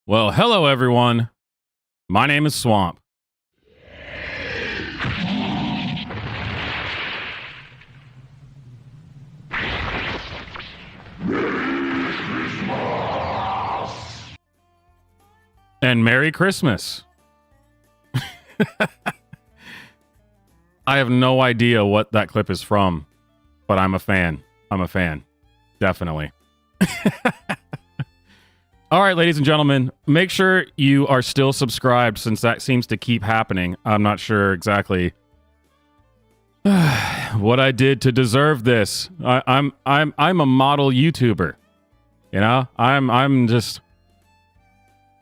Well, hello everyone. My name is Swamp. And Merry Christmas. I have no idea what that clip is from, but I'm a fan. Definitely. All right, ladies and gentlemen, make sure you are still subscribed since that seems to keep happening. I'm not sure exactly what I did to deserve this. I'm a model YouTuber. You know, I'm just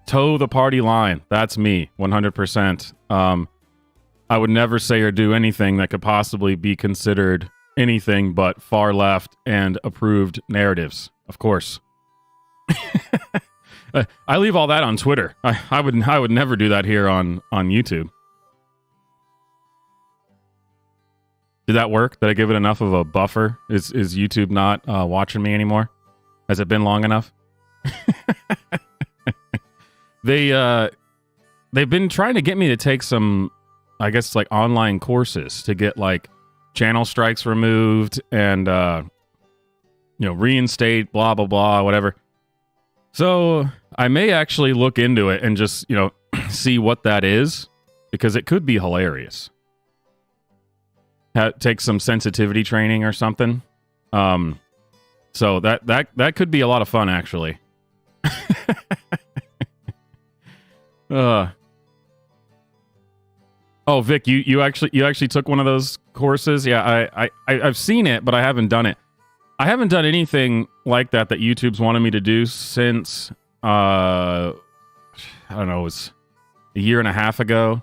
toe the party line. That's me, 100%. I would never say or do anything that could possibly be considered anything but far left and approved narratives, of course. I leave all that on Twitter. I would never do that here on YouTube. Did that work? Did I give it enough of a buffer? Is YouTube not watching me anymore? Has it been long enough? They've been trying to get me to take some, I guess, like online courses to get like channel strikes removed and reinstate, blah blah blah, whatever. So I may actually look into it and just, see what that is, because it could be hilarious. Take some sensitivity training or something. So that could be a lot of fun, actually. Oh, Vic, you actually took one of those courses? Yeah, I've seen it, but I haven't done it. I haven't done anything like that YouTube's wanted me to do since, I don't know, it was a year and a half ago.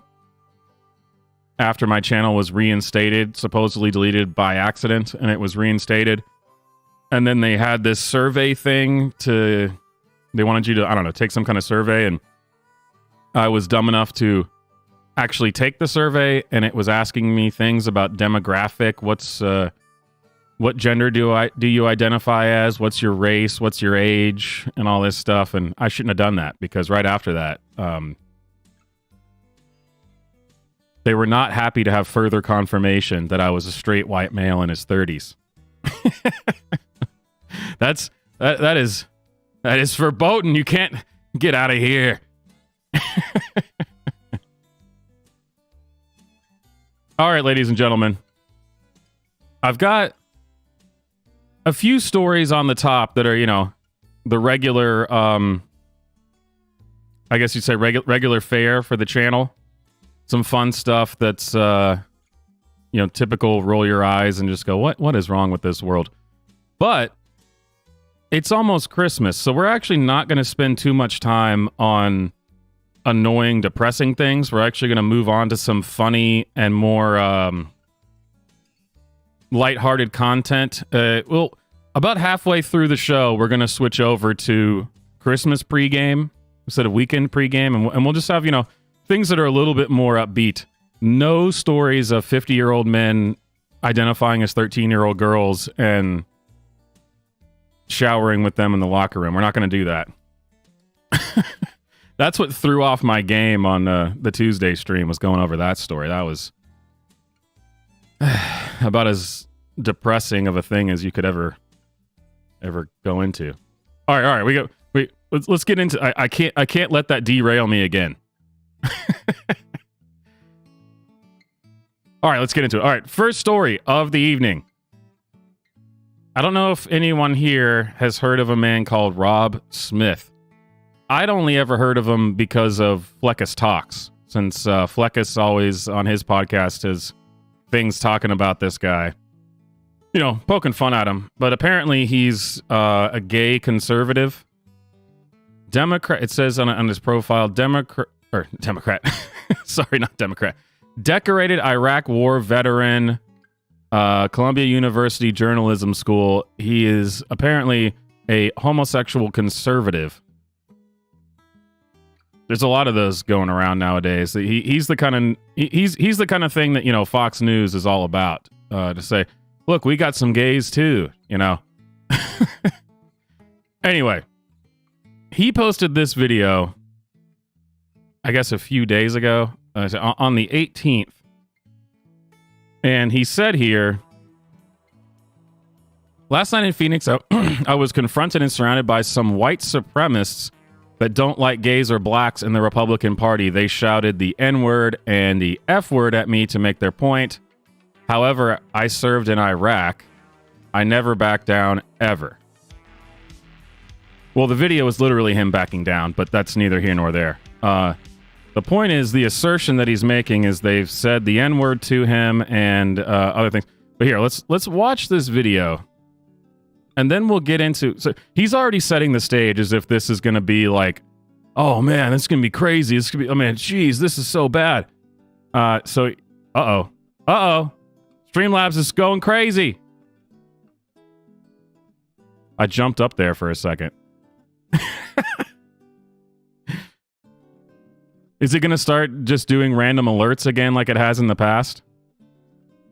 After my channel was reinstated, supposedly deleted by accident, and it was reinstated. And then they had this survey thing they wanted you to, I don't know, take some kind of survey, and I was dumb enough to actually take the survey, and it was asking me things about demographic, what gender do you identify as? What's your race? What's your age? And all this stuff. And I shouldn't have done that, because right after that, they were not happy to have further confirmation that I was a straight white male in his 30s. That is verboten. You can't get out of here. All right, ladies and gentlemen, I've got a few stories on the top that are, the regular, I guess you'd say regular fare for the channel. Some fun stuff that's, typical roll your eyes and just go, what is wrong with this world? But it's almost Christmas, so we're actually not going to spend too much time on annoying, depressing things. We're actually going to move on to some funny and more, lighthearted content. Well, about halfway through the show, we're going to switch over to Christmas pregame instead of weekend pregame, and we'll just have, things that are a little bit more upbeat. No stories of 50-year-old men identifying as 13-year-old girls and showering with them in the locker room. We're not going to do that. That's what threw off my game on the Tuesday stream, was going over that story. That was about as depressing of a thing as you could ever go into. All right. Let's get into. I can't let that derail me again. All right, let's get into it. All right, first story of the evening. I don't know if anyone here has heard of a man called Rob Smith. I'd only ever heard of him because of Fleckus Talks, since Fleckus always on his podcast has things talking about this guy, poking fun at him. But apparently he's a gay conservative. Democrat, it says on his profile, Democrat. Sorry, not Democrat. Decorated Iraq War veteran, Columbia University Journalism School. He is apparently a homosexual conservative. There's a lot of those going around nowadays. He's the kind of thing that Fox News is all about. To say, look, we got some gays too. Anyway, he posted this video I guess a few days ago, on the 18th. And he said here, last night in Phoenix, I was confronted and surrounded by some white supremacists that don't like gays or blacks in the Republican Party. They shouted the N-word and the F-word at me to make their point. However, I served in Iraq. I never backed down, ever. Well, the video is literally him backing down, but that's neither here nor there. The point is, the assertion that he's making is they've said the N-word to him and other things. But here, let's watch this video. And then we'll get into... So he's already setting the stage as if this is going to be like, oh man, this is going to be crazy. This is going to be... Oh man, geez, this is so bad. Uh-oh. Streamlabs is going crazy. I jumped up there for a second. Is it going to start just doing random alerts again like it has in the past?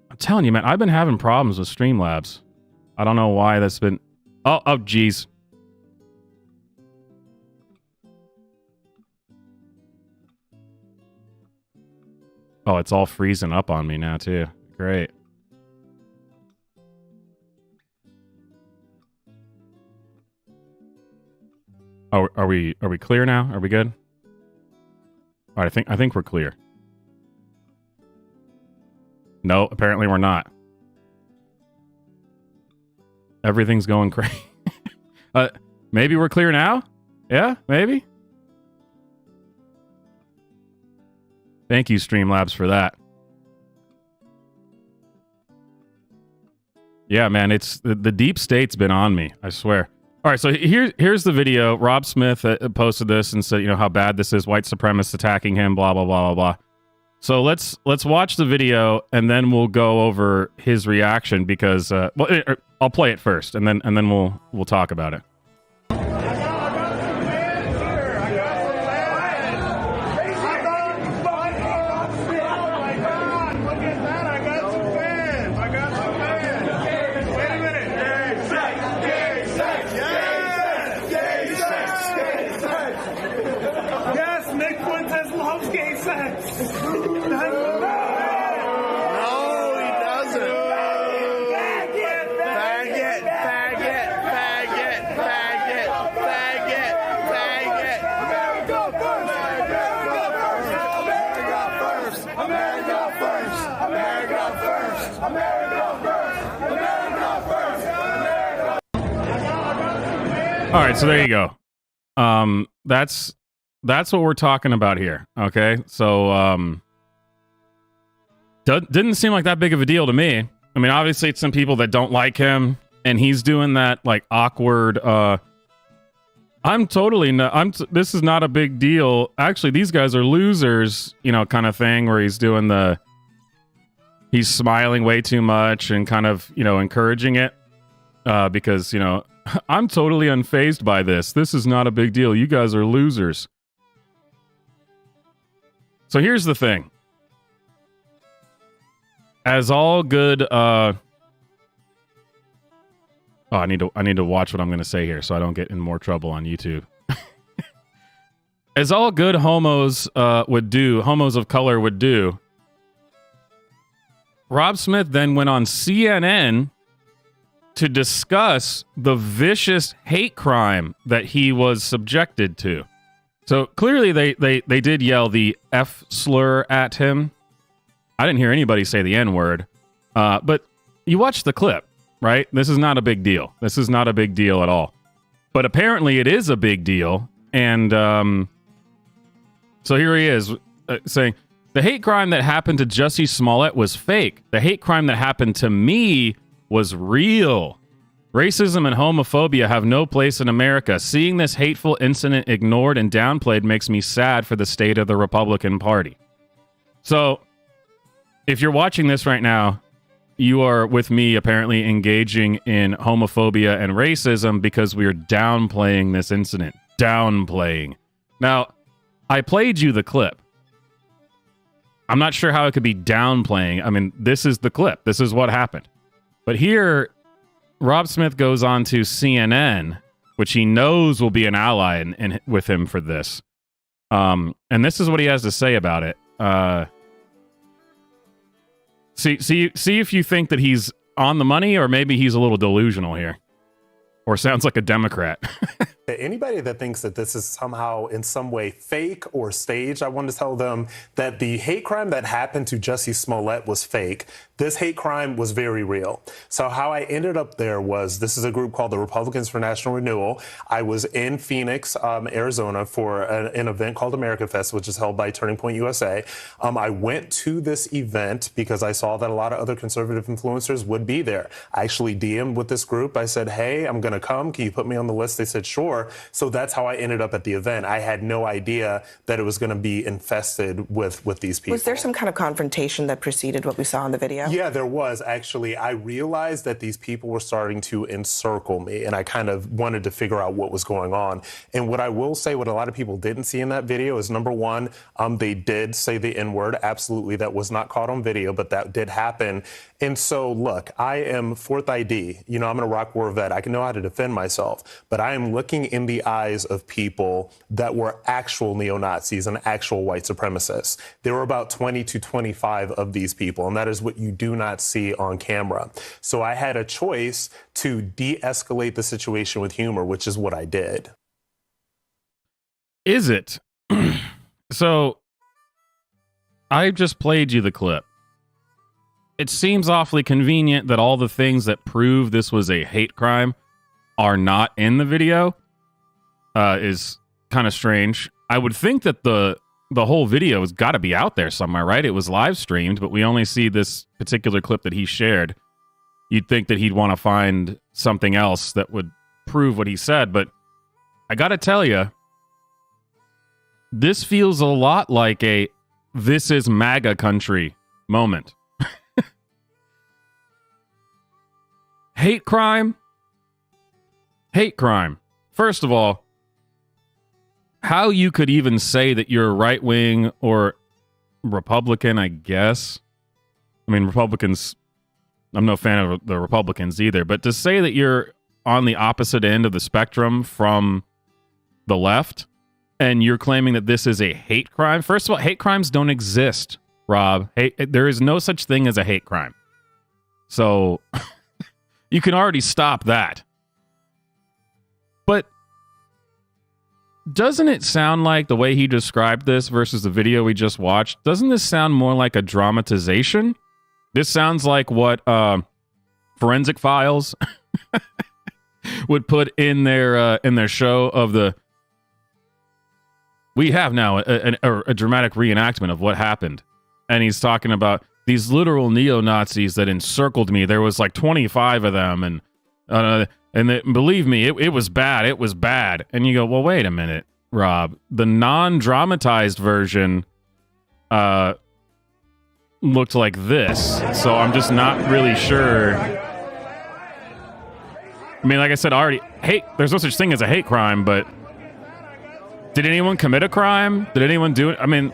I'm telling you, man, I've been having problems with Streamlabs. I don't know why that's been... Oh, geez. Oh, it's all freezing up on me now, too. Great. Oh, are we clear now? Are we good? All right, I think we're clear. No, apparently we're not. Everything's going crazy. Maybe we're clear now? Yeah, maybe? Thank you, Streamlabs, for that. Yeah, man, it's the deep state's been on me, I swear. All right, so here's the video. Rob Smith posted this and said, you know, how bad this is, white supremacists attacking him, blah, blah, blah, blah, blah. So let's watch the video, and then we'll go over his reaction because, I'll play it first, and then we'll talk about it. All right, so there you go. That's what we're talking about here. Okay, so didn't seem like that big of a deal to me. I mean, obviously, it's some people that don't like him, and he's doing that like awkward. This is not a big deal. Actually, these guys are losers, you know, kind of thing. Where he's doing he's smiling way too much and kind of, you know, encouraging it because, you know. I'm totally unfazed by this. This is not a big deal. You guys are losers. So here's the thing. As all good I need to watch what I'm going to say here so I don't get in more trouble on YouTube. As all good homos homos of color would do, Rob Smith then went on CNN to discuss the vicious hate crime that he was subjected to. So clearly they did yell the F slur at him. I didn't hear anybody say the N-word. But you watch the clip, right? This is not a big deal. This is not a big deal at all. But apparently it is a big deal. And so here he is saying, the hate crime that happened to Jussie Smollett was fake. The hate crime that happened to me was real. Racism and homophobia have no place in America. Seeing this hateful incident ignored and downplayed makes me sad for the state of the Republican Party. So, if you're watching this right now, you are with me apparently engaging in homophobia and racism because we are downplaying this incident. Downplaying. Now, I played you the clip. I'm not sure how it could be downplaying. I mean, this is the clip. This is what happened. But here, Rob Smith goes on to CNN, which he knows will be an ally with him for this. And this is what he has to say about it. See if you think that he's on the money, or maybe he's a little delusional here, or sounds like a Democrat. Anybody that thinks that this is somehow in some way fake or staged, I want to tell them that the hate crime that happened to Jussie Smollett was fake. This hate crime was very real. So how I ended up there was, this is a group called the Republicans for National Renewal. I was in Phoenix, Arizona for an event called America Fest, which is held by Turning Point USA. I went to this event because I saw that a lot of other conservative influencers would be there. I actually DM'd with this group. I said, hey, I'm going to come. Can you put me on the list? They said, sure. So that's how I ended up at the event. I had no idea that it was going to be infested with these people. Was there some kind of confrontation that preceded what we saw in the video? Yeah, there was, actually. I realized that these people were starting to encircle me, and I kind of wanted to figure out what was going on. And what I will say, what a lot of people didn't see in that video is, number one, they did say the N-word. Absolutely, that was not caught on video, but that did happen. And so, look, I am fourth ID. You know, I'm an Iraq War vet. I can know how to defend myself. But I am looking in the eyes of people that were actual neo-Nazis and actual white supremacists. There were about 20 to 25 of these people, and that is what you do not see on camera. So I had a choice to de-escalate the situation with humor, which is what I did. Is it? So, I just played you the clip. It seems awfully convenient that all the things that prove this was a hate crime are not in the video. Is kind of strange. I would think that the whole video has got to be out there somewhere, right? It was live streamed, but we only see this particular clip that he shared. You'd think that he'd want to find something else that would prove what he said, but I got to tell you, this feels a lot like a "this is MAGA country" moment. Hate crime? Hate crime. First of all, how you could even say that you're right-wing or Republican, I guess. I mean, Republicans, I'm no fan of the Republicans either, but to say that you're on the opposite end of the spectrum from the left and you're claiming that this is a hate crime. First of all, hate crimes don't exist, Rob. There is no such thing as a hate crime. So you can already stop that. But doesn't it sound like the way he described this versus the video we just watched? Doesn't this sound more like a dramatization? This sounds like what Forensic Files would put in their show of the. We have now a dramatic reenactment of what happened, and he's talking about these literal neo-Nazis that encircled me. There was like 25 of them, and believe me, it was bad. It was bad. And you go, well, wait a minute, Rob. The non-dramatized version looked like this. So I'm just not really sure. I mean, like I said, there's no such thing as a hate crime, but did anyone commit a crime? Did anyone do it? I mean,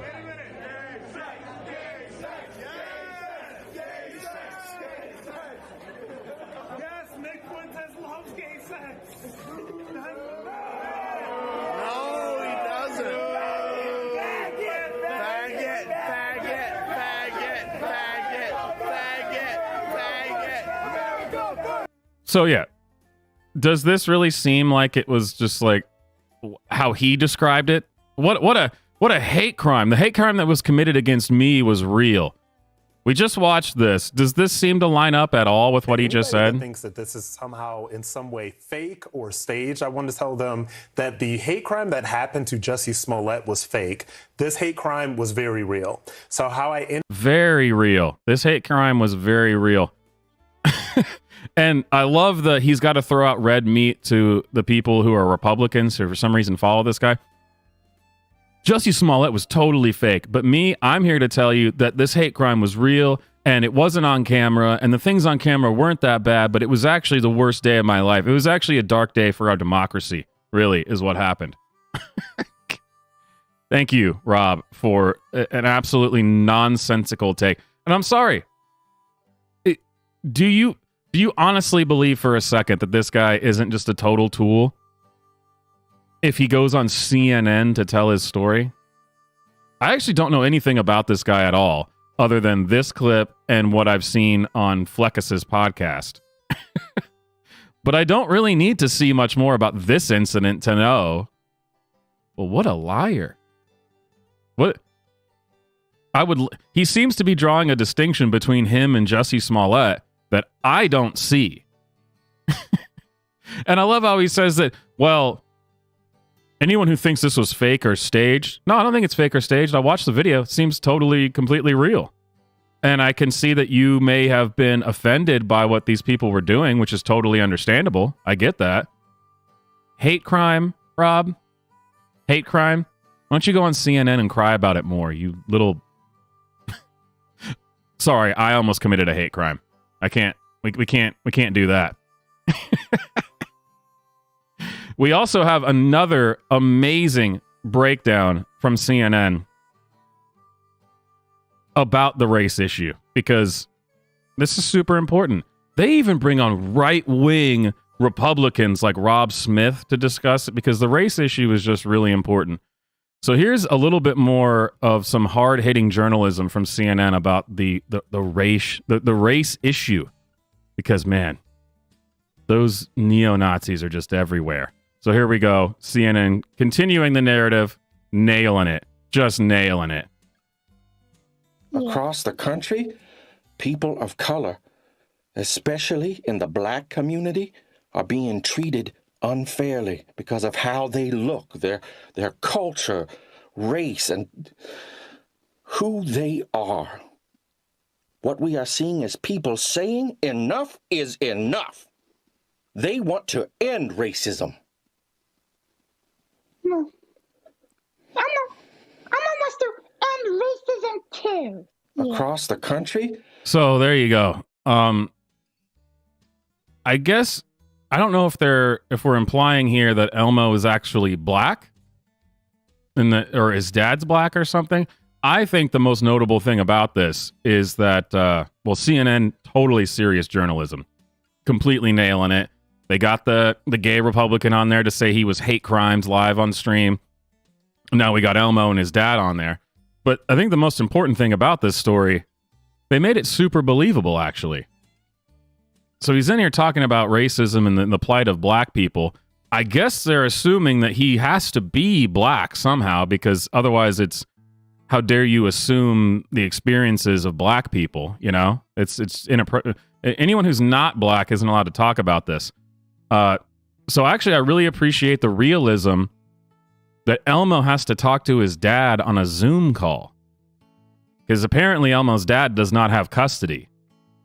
so yeah, does this really seem like it was just like how he described it? What a hate crime. The hate crime that was committed against me was real. We just watched this. Does this seem to line up at all with what he just said? That thinks that this is somehow in some way fake or staged, I want to tell them that the hate crime that happened to Jussie Smollett was fake. This hate crime was very real. So how very real. This hate crime was very real. And I love he's got to throw out red meat to the people who are Republicans who for some reason follow this guy. Jussie Smollett was totally fake. But I'm here to tell you that this hate crime was real and it wasn't on camera. And the things on camera weren't that bad, but it was actually the worst day of my life. It was actually a dark day for our democracy, really, is what happened. Thank you, Rob, for an absolutely nonsensical take. And I'm sorry. Do you honestly believe for a second that this guy isn't just a total tool if he goes on CNN to tell his story? I actually don't know anything about this guy at all, other than this clip and what I've seen on Fleckus's podcast. But I don't really need to see much more about this incident to know. Well, what a liar. What? He seems to be drawing a distinction between him and Jussie Smollett that I don't see. And I love how he says that, well, anyone who thinks this was fake or staged, no, I don't think it's fake or staged. I watched the video. It seems totally, completely real. And I can see that you may have been offended by what these people were doing, which is totally understandable. I get that. Hate crime, Rob? Hate crime? Why don't you go on CNN and cry about it more, you little... Sorry, I almost committed a hate crime. I can't. We can't do that. We also have another amazing breakdown from CNN about the race issue, because this is super important. They even bring on right-wing Republicans like Rob Smith to discuss it, because the race issue is just really important. So here's a little bit more of some hard-hitting journalism from CNN about the race issue, because, man, those neo-Nazis are just everywhere. So here we go. CNN continuing the narrative, nailing it, just nailing it. Across the country, people of color, especially in the black community, are being treated unfairly because of how they look, their culture, race, and who they are. What we are seeing is people saying enough is enough. They want to end racism. No. I want to end racism too. Across the country? So there you go. I guess I don't know if we're implying here that Elmo is actually black, or his dad's black or something. I think the most notable thing about this is that CNN, totally serious journalism, completely nailing it. They got the gay Republican on there to say he was hate crimes live on stream. Now we got Elmo and his dad on there. But I think the most important thing about this story, they made it super believable, actually. So he's in here talking about racism and the plight of black people. I guess they're assuming that he has to be black somehow, because otherwise it's, how dare you assume the experiences of black people, you know? It's inappropriate. Anyone who's not black isn't allowed to talk about this. So actually, I really appreciate the realism that Elmo has to talk to his dad on a Zoom call, because apparently Elmo's dad does not have custody.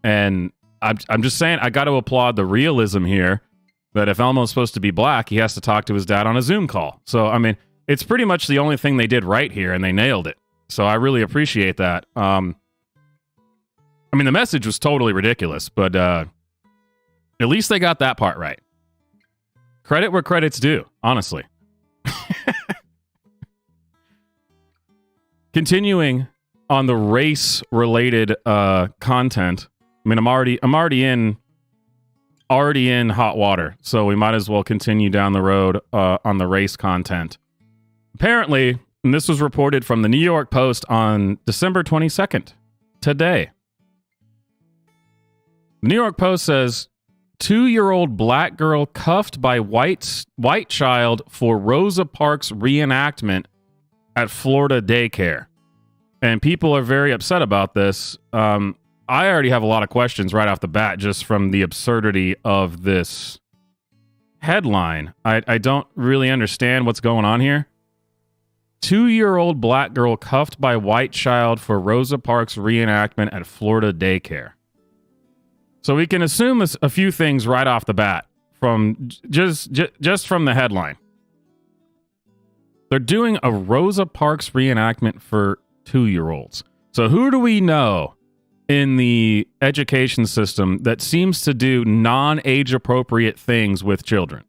And I'm just saying, I got to applaud the realism here, that if Elmo's supposed to be black, he has to talk to his dad on a Zoom call. So, I mean, it's pretty much the only thing they did right here, and they nailed it. So I really appreciate that. I mean, the message was totally ridiculous, but at least they got that part right. Credit where credit's due, honestly. Continuing on the race-related content. I mean, I'm already in hot water, so we might as well continue down the road on the race content. Apparently, and this was reported from the New York Post on December 22nd, today. The New York Post says, 2-year-old black girl cuffed by white child for Rosa Parks reenactment at Florida daycare. And people are very upset about this. I already have a lot of questions right off the bat just from the absurdity of this headline. I don't really understand what's going on here. 2-year-old black girl cuffed by white child for Rosa Parks reenactment at Florida daycare. So we can assume a few things right off the bat from just from the headline. They're doing a Rosa Parks reenactment for 2-year-olds. So who do we know in the education system that seems to do non-age appropriate things with children?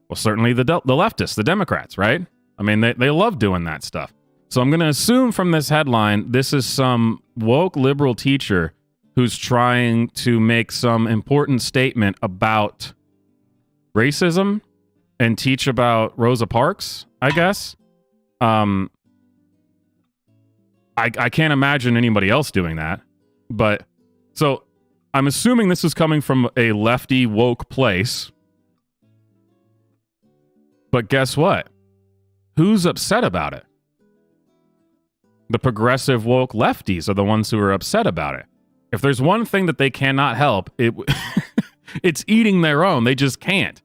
Well, certainly the leftists, the Democrats, right? I mean, they love doing that stuff. So I'm going to assume from this headline, this is some woke liberal teacher who's trying to make some important statement about racism and teach about Rosa Parks, I guess. I can't imagine anybody else doing that. But so I'm assuming this is coming from a lefty woke place. But guess what? Who's upset about it? The progressive woke lefties are the ones who are upset about it. If there's one thing that they cannot help, it's eating their own. They just can't.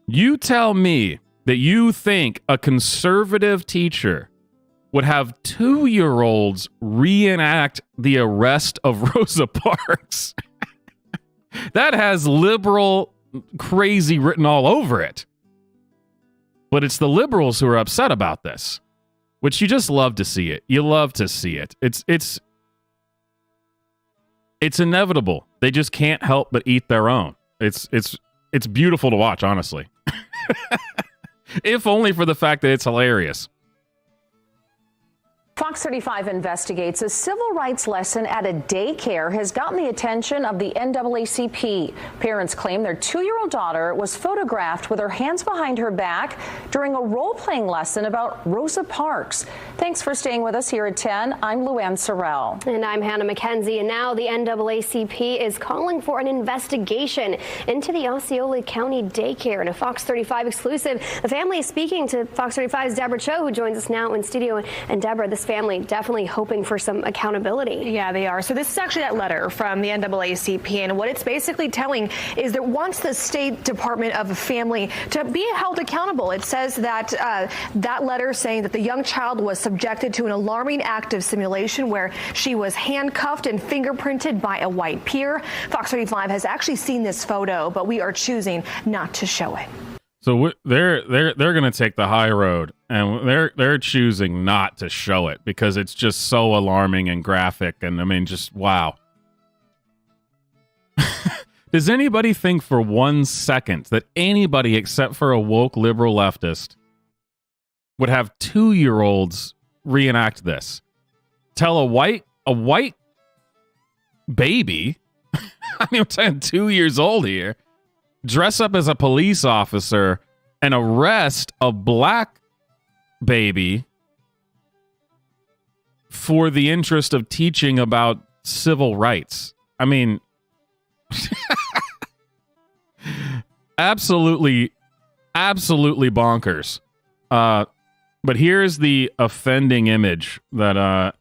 You tell me that you think a conservative teacher would have 2-year-olds reenact the arrest of Rosa Parks. That has liberal crazy written all over it. But it's the liberals who are upset about this, which you just love to see it. You love to see it. It's inevitable. They just can't help but eat their own. It's beautiful to watch, honestly. If only for the fact that it's hilarious. Fox 35 investigates a civil rights lesson at a daycare has gotten the attention of the NAACP. Parents claim their 2-year-old daughter was photographed with her hands behind her back during a role-playing lesson about Rosa Parks. Thanks for staying with us here at 10. I'm Luann Sorrell. And I'm Hannah McKenzie. And now the NAACP is calling for an investigation into the Osceola County daycare. In a Fox 35 exclusive, the family is speaking to Fox 35's Deborah Cho, who joins us now in studio. And Deborah, this family definitely hoping for some accountability. Yeah, they are. So this is actually that letter from the NAACP, and what it's basically telling is that wants the State Department of Family to be held accountable. It says that that letter saying that the young child was subjected to an alarming act of simulation where she was handcuffed and fingerprinted by a white peer. Fox 35 has actually seen this photo, but we are choosing not to show it. So they're going to take the high road, and they're choosing not to show it because it's just so alarming and graphic, and I mean, just wow. Does anybody think for 1 second that anybody except for a woke liberal leftist would have 2-year-olds reenact this? Tell a white baby, I mean, I'm saying 2 years old here, dress up as a police officer and arrest a black baby for the interest of teaching about civil rights. I mean, absolutely bonkers. But here's the offending image that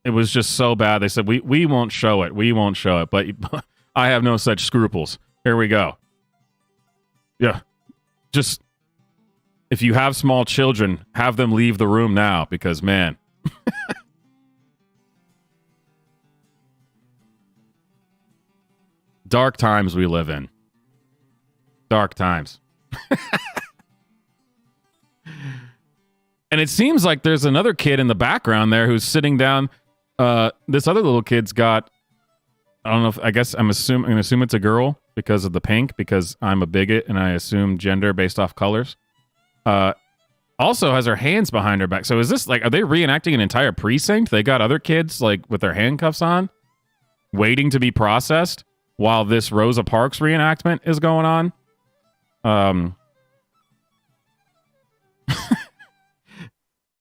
it was just so bad. They said, we won't show it. We won't show it. But I have no such scruples. Here we go. Yeah, just if you have small children, have them leave the room now because, man. Dark times we live in. Dark times. And it seems like there's another kid in the background there who's sitting down. This other little kid's got, I don't know if, I guess I'm going to assume it's a girl because of the pink, because I'm a bigot and I assume gender based off colors. Also has her hands behind her back. So is this like, are they reenacting an entire precinct? They got other kids like with their handcuffs on, waiting to be processed while this Rosa Parks reenactment is going on.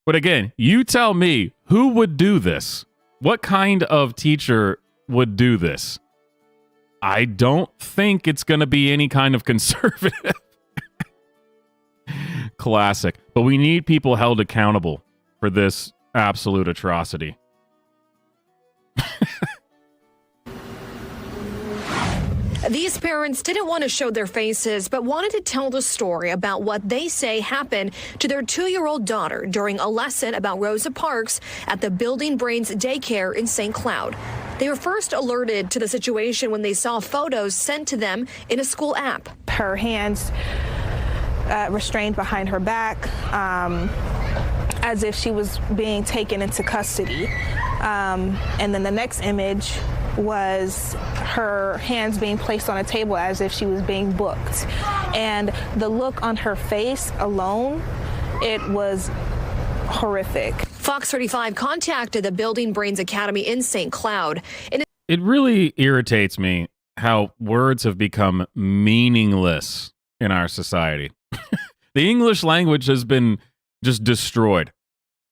But again, you tell me, who would do this? What kind of teacher would do this? I don't think it's going to be any kind of conservative. Classic. But we need people held accountable for this absolute atrocity. These parents didn't want to show their faces, but wanted to tell the story about what they say happened to their 2-year-old daughter during a lesson about Rosa Parks at the Building Brains daycare in St. Cloud. They were first alerted to the situation when they saw photos sent to them in a school app. Her hands restrained behind her back, as if she was being taken into custody. And then the next image was her hands being placed on a table as if she was being booked. And the look on her face alone, it was horrific. Fox 35 contacted the Building Brains Academy in St. Cloud. It really irritates me how words have become meaningless in our society. The English language has been just destroyed.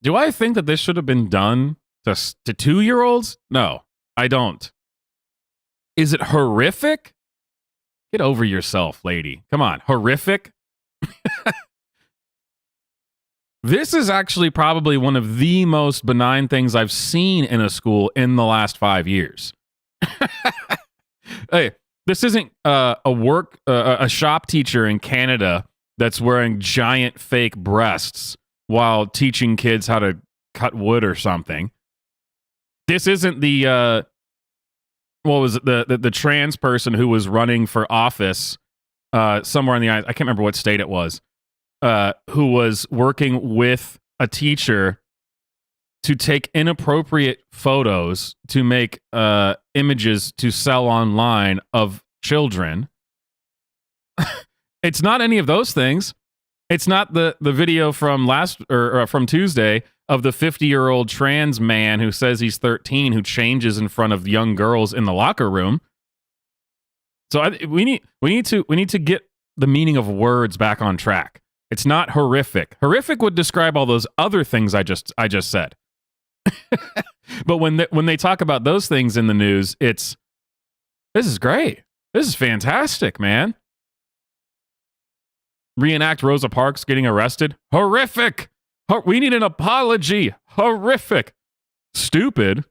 Do I think that this should have been done To 2-year-olds? No, I don't. Is it horrific? Get over yourself, lady. Come on, horrific? This is actually probably one of the most benign things I've seen in a school in the last 5 years. Hey, this isn't a shop teacher in Canada that's wearing giant fake breasts while teaching kids how to cut wood or something. This isn't the what was it, the trans person who was running for office somewhere in the I can't remember what state it was. Who was working with a teacher to take inappropriate photos to make images to sell online of children. It's not any of those things. It's not the video from from Tuesday of the 50-year-old trans man who says he's 13 who changes in front of young girls in the locker room. So we need to get the meaning of words back on track. It's not horrific. Horrific would describe all those other things I just said. But when they talk about those things in the news, this is great. This is fantastic, man. Reenact Rosa Parks getting arrested. Horrific. We need an apology. Horrific. Stupid.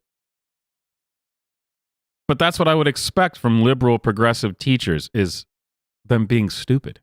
But that's what I would expect from liberal progressive teachers, is them being stupid.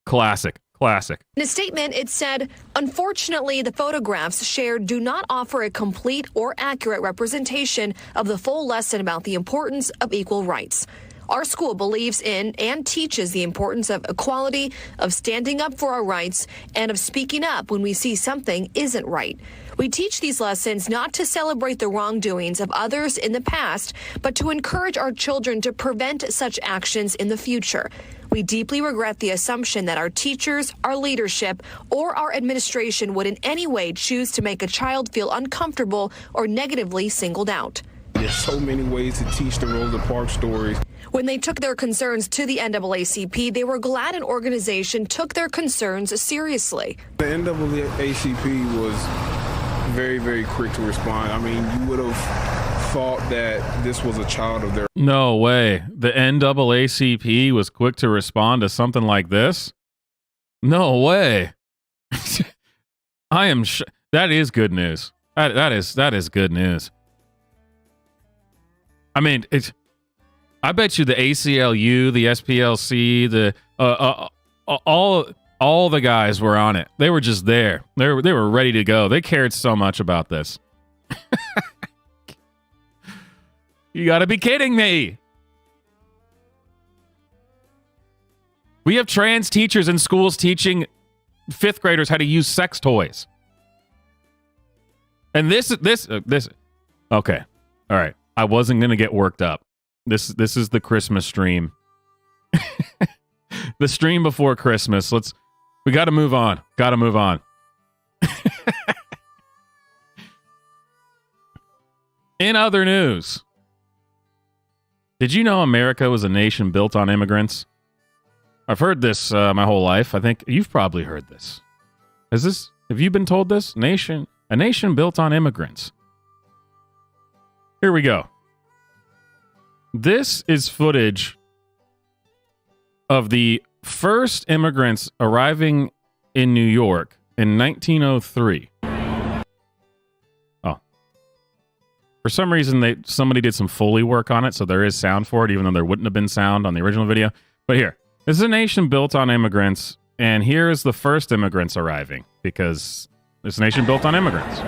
Classic. In a statement, it said, unfortunately, the photographs shared do not offer a complete or accurate representation of the full lesson about the importance of equal rights. Our school believes in and teaches the importance of equality, of standing up for our rights, and of speaking up when we see something isn't right. We teach these lessons not to celebrate the wrongdoings of others in the past, but to encourage our children to prevent such actions in the future. We deeply regret the assumption that our teachers, our leadership, or our administration would in any way choose to make a child feel uncomfortable or negatively singled out. There's so many ways to teach the Rosa Parks stories. When they took their concerns to the NAACP, they were glad an organization took their concerns seriously. The NAACP was very, very quick to respond. I mean, you would have thought that this was a child of their... No way. The NAACP was quick to respond to something like this? No way. I am... that is good news. That is good news. I mean, I bet you the ACLU, the SPLC, the all the guys were on it. They were just there. They were ready to go. They cared so much about this. You got to be kidding me. We have trans teachers in schools teaching 5th graders how to use sex toys. And this okay. All right. I wasn't going to get worked up. This is the Christmas stream. The stream before Christmas. We got to move on. Got to move on. In other news, did you know America was a nation built on immigrants? I've heard this my whole life. I think you've probably heard this. Have you been told this? A nation built on immigrants. Here we go. This is footage of the first immigrants arriving in New York in 1903. Oh. For some reason, somebody did some Foley work on it, so there is sound for it, even though there wouldn't have been sound on the original video. But here, this is a nation built on immigrants, and here is the first immigrants arriving, because it's a nation built on immigrants.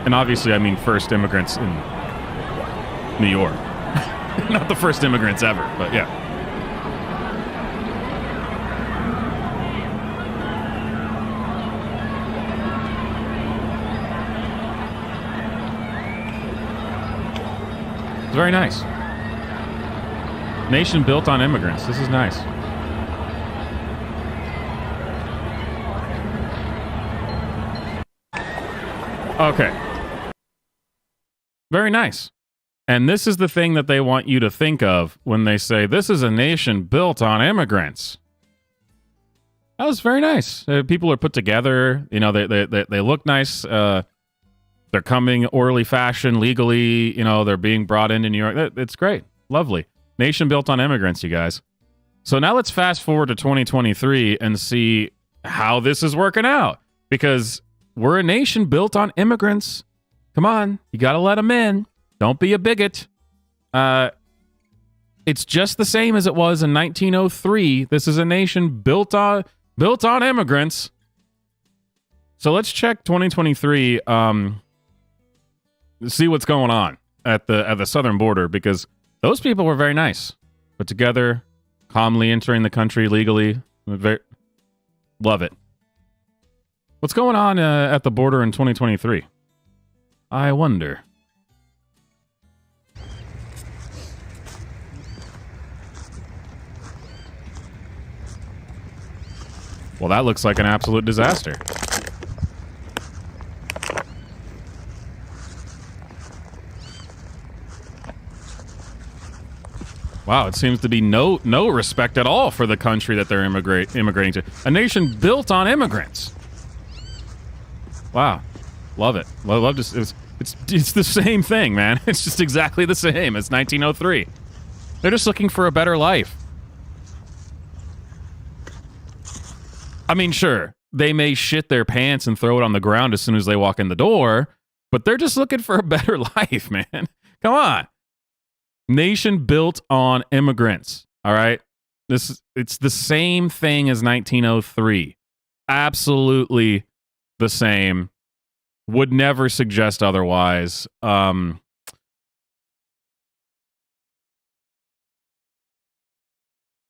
And obviously, I mean first immigrants in New York. Not the first immigrants ever, but yeah. It's very nice. Nation built on immigrants. This is nice. Okay. Very nice. And this is the thing that they want you to think of when they say, this is a nation built on immigrants. That was very nice. People are put together. You know, they look nice. They're coming orderly fashion, legally. You know, they're being brought into New York. It's great. Lovely. Nation built on immigrants, you guys. So now let's fast forward to 2023 and see how this is working out. Because we're a nation built on immigrants. Come on. You got to let them in. Don't be a bigot. It's just the same as it was in 1903. This is a nation built on immigrants. So let's check 2023. See what's going on at the southern border, because those people were very nice, put together, calmly entering the country legally. Love it. What's going on at the border in 2023? I wonder. Well, that looks like an absolute disaster. Wow, it seems to be no respect at all for the country that they're immigrating to. A nation built on immigrants. Wow, love it. Love to. It's the same thing, man. It's just exactly the same as 1903. They're just looking for a better life. I mean, sure, they may shit their pants and throw it on the ground as soon as they walk in the door, but they're just looking for a better life, man. Come on. Nation built on immigrants, all right? It's the same thing as 1903. Absolutely the same. Would never suggest otherwise.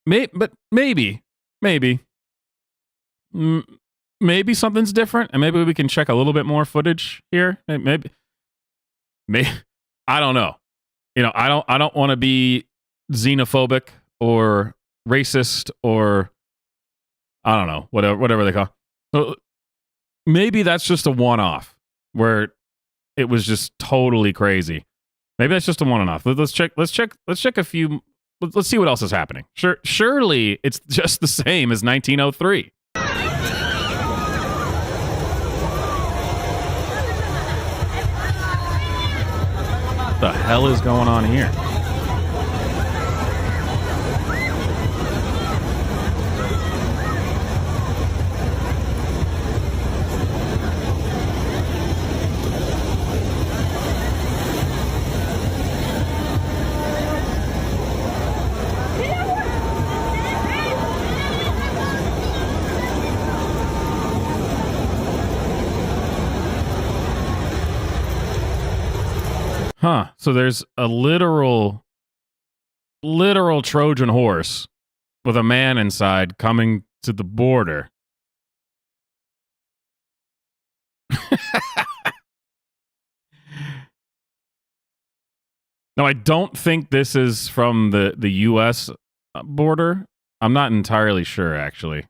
Maybe something's different, and maybe we can check a little bit more footage here. Maybe I don't know. You know, I don't want to be xenophobic or racist or I don't know, whatever they call. So maybe that's just a one-off where it was just totally crazy. Maybe that's just a one-off. Let's check a few. Let's see what else is happening. Surely it's just the same as 1903. What the hell is going on here? Huh. So there's a literal Trojan horse with a man inside coming to the border. No, I don't think this is from the U.S. border. I'm not entirely sure, actually.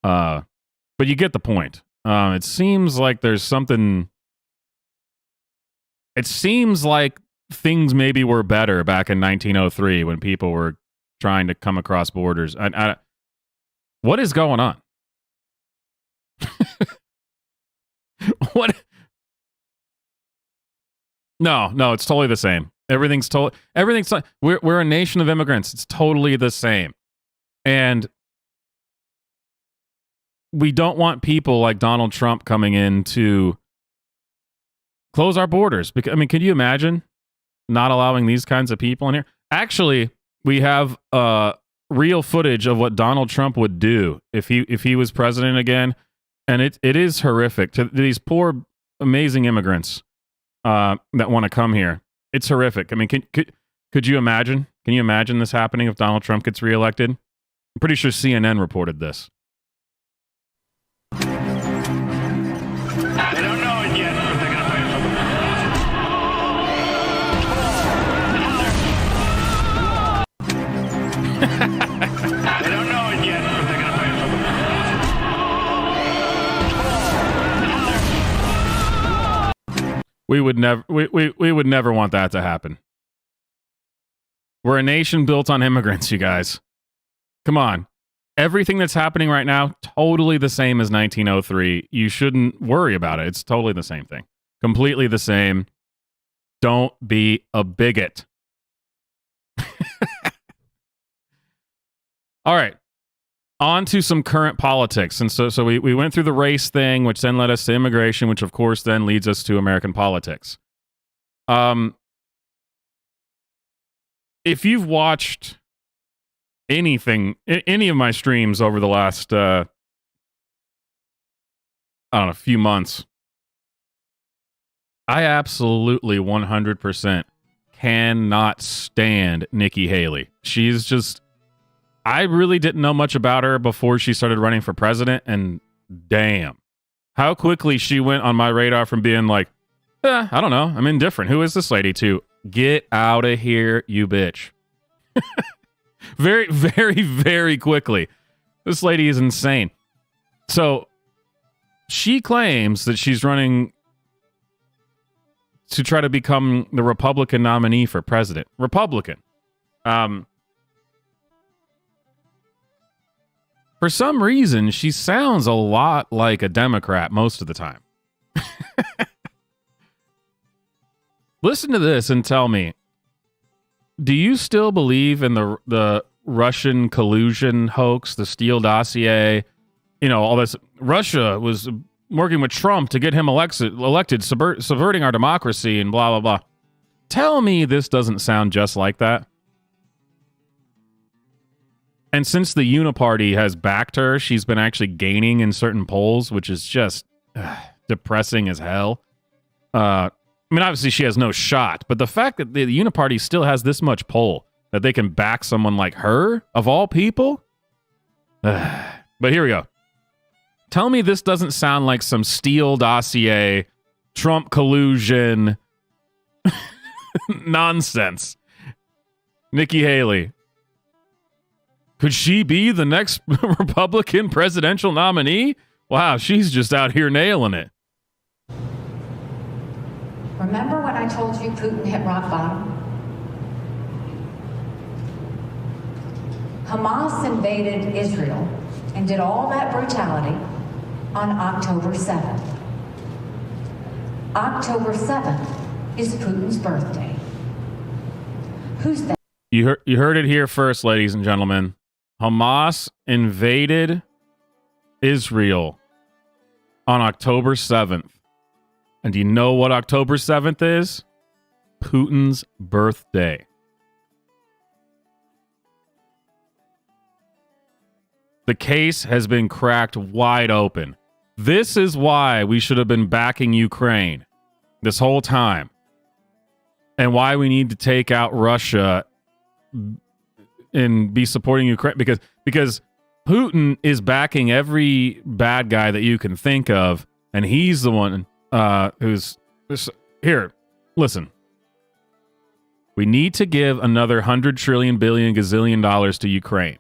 But you get the point. It seems like there's something... It seems like things maybe were better back in 1903 when people were trying to come across borders. What is going on? What? No, it's totally the same. Everything's we're a nation of immigrants. It's totally the same. And we don't want people like Donald Trump coming in to close our borders. Because, I mean, can you imagine not allowing these kinds of people in here? Actually, we have real footage of what Donald Trump would do if he was president again, and it is horrific to these poor, amazing immigrants that want to come here. It's horrific. I mean, could you imagine? Can you imagine this happening if Donald Trump gets reelected? I'm pretty sure CNN reported this. They don't know it yet, but they're gonna find something. They don't know it yet, but they're gonna find something. We would never we would never want that to happen. We're a nation built on immigrants, you guys. Come on. Everything that's happening right now, totally the same as 1903. You shouldn't worry about it. It's totally the same thing. Completely the same. Don't be a bigot. All right. On to some current politics. And so we went through the race thing, which then led us to immigration, which of course then leads us to American politics. If you've watched anything, any of my streams over the last, I don't know, few months, I absolutely 100% cannot stand Nikki Haley. She's just, I really didn't know much about her before she started running for president, and damn, how quickly she went on my radar from being like, I don't know, I'm indifferent. Who is this lady to? Get out of here, you bitch. Very, very, very quickly. This lady is insane. So she claims that she's running to try to become the Republican nominee for president. Republican. For some reason, she sounds a lot like a Democrat most of the time. Listen to this and tell me, do you still believe in the Russian collusion hoax, the Steele dossier, all this? Russia was working with Trump to get him elected, subverting our democracy and blah, blah, blah. Tell me this doesn't sound just like that. And since the Uniparty has backed her, she's been actually gaining in certain polls, which is just depressing as hell. Obviously she has no shot, but the fact that the Uniparty still has this much poll, that they can back someone like her, of all people? But here we go. Tell me this doesn't sound like some Steele dossier, Trump collusion nonsense. Nikki Haley. Could she be the next Republican presidential nominee? Wow, she's just out here nailing it. Remember when I told you Putin hit rock bottom? Hamas invaded Israel and did all that brutality on October 7th. October 7th is Putin's birthday. Who's that? You heard it here first, ladies and gentlemen. Hamas invaded Israel on October 7th. And do you know what October 7th is? Putin's birthday. The case has been cracked wide open. This is why we should have been backing Ukraine this whole time. And why we need to take out Russia and be supporting Ukraine. Because Putin is backing every bad guy that you can think of. And he's the one who's... Here, listen. We need to give another 100 trillion billion gazillion dollars to Ukraine.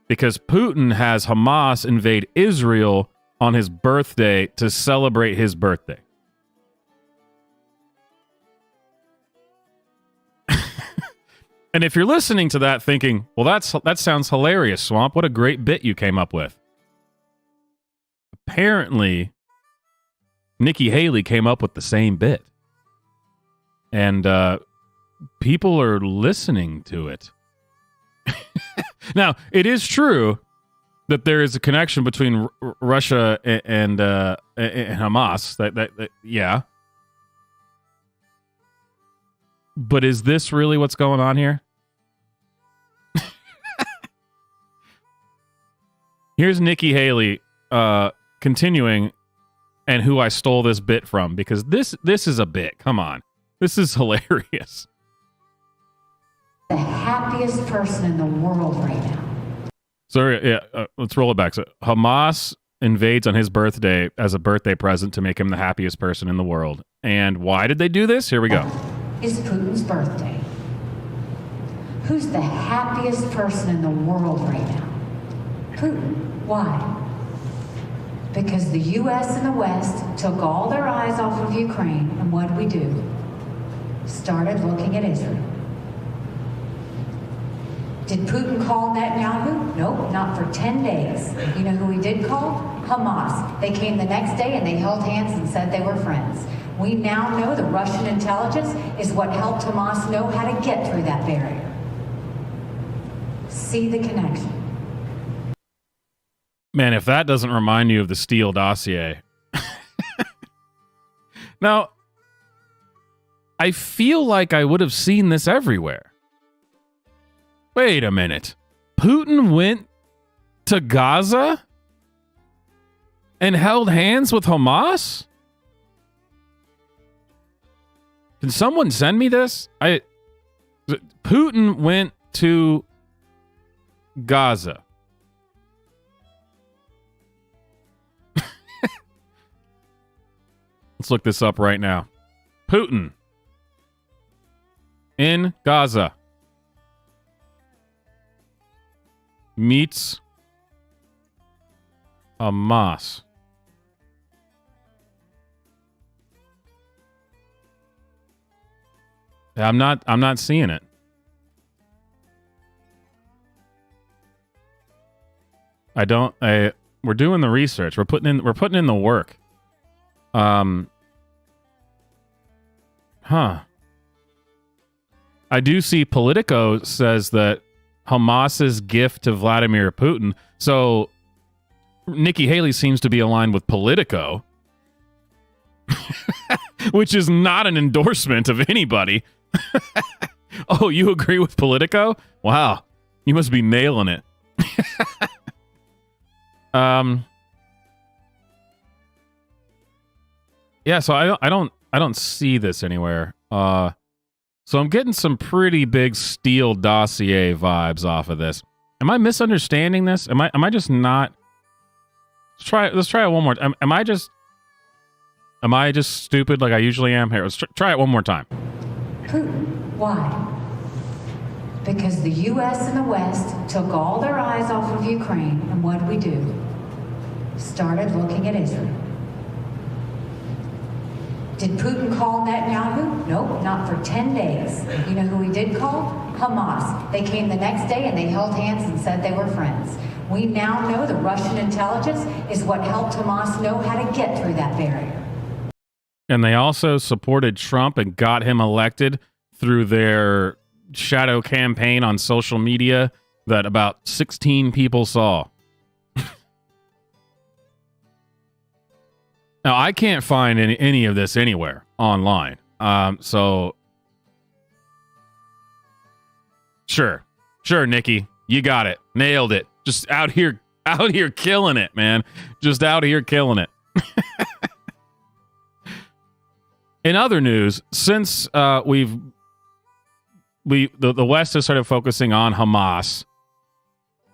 Because Putin has Hamas invade Israel on his birthday to celebrate his birthday. And if you're listening to that thinking, well, that sounds hilarious, Swamp. What a great bit you came up with. Apparently, Nikki Haley came up with the same bit. And people are listening to it. Now, it is true that there is a connection between Russia and Hamas. That yeah. But is this really what's going on here? Here's Nikki Haley continuing, and who I stole this bit from, because this is a bit. Come on. This is hilarious. The happiest person in the world right now. So let's roll it back. So Hamas invades on his birthday as a birthday present to make him the happiest person in the world. And why did they do this? Here we go. It's Putin's birthday. Who's the happiest person in the world right now? Putin. Why? Because the U.S. and the West took all their eyes off of Ukraine, and what did we do? Started looking at Israel. Did Putin call Netanyahu? Nope, not for 10 days. You know who he did call? Hamas. They came the next day and they held hands and said they were friends. We now know the Russian intelligence is what helped Hamas know how to get through that barrier. See the connection. Man, if that doesn't remind you of the Steele dossier. Now, I feel like I would have seen this everywhere. Wait a minute. Putin went to Gaza and held hands with Hamas? Can someone send me this? Putin went to Gaza. Let's look this up right now. Putin in Gaza meets Hamas. I'm not seeing it. We're doing the research. We're putting in the work. I do see Politico says that Hamas's gift to Vladimir Putin. So Nikki Haley seems to be aligned with Politico, which is not an endorsement of anybody. Oh, you agree with Politico? Wow. You must be nailing it. Yeah, so I don't see this anywhere. So I'm getting some pretty big Steele dossier vibes off of this. Am I misunderstanding this? Am I just not? Let's try it one more time. Am I just stupid like I usually am? Here, let's try it one more time. Putin. Why? Because the U.S. and the West took all their eyes off of Ukraine, and what did we do? Started looking at Israel. Did Putin call Netanyahu? Nope, not for 10 days. You know who he did call? Hamas. They came the next day and they held hands and said they were friends. We now know the Russian intelligence is what helped Hamas know how to get through that barrier. And they also supported Trump and got him elected through their shadow campaign on social media that about 16 people saw. Now, I can't find any of this anywhere online. So, sure, Nikki, you got it. Nailed it. Just out here killing it, man. Just out here killing it. In other news, since the West has started focusing on Hamas,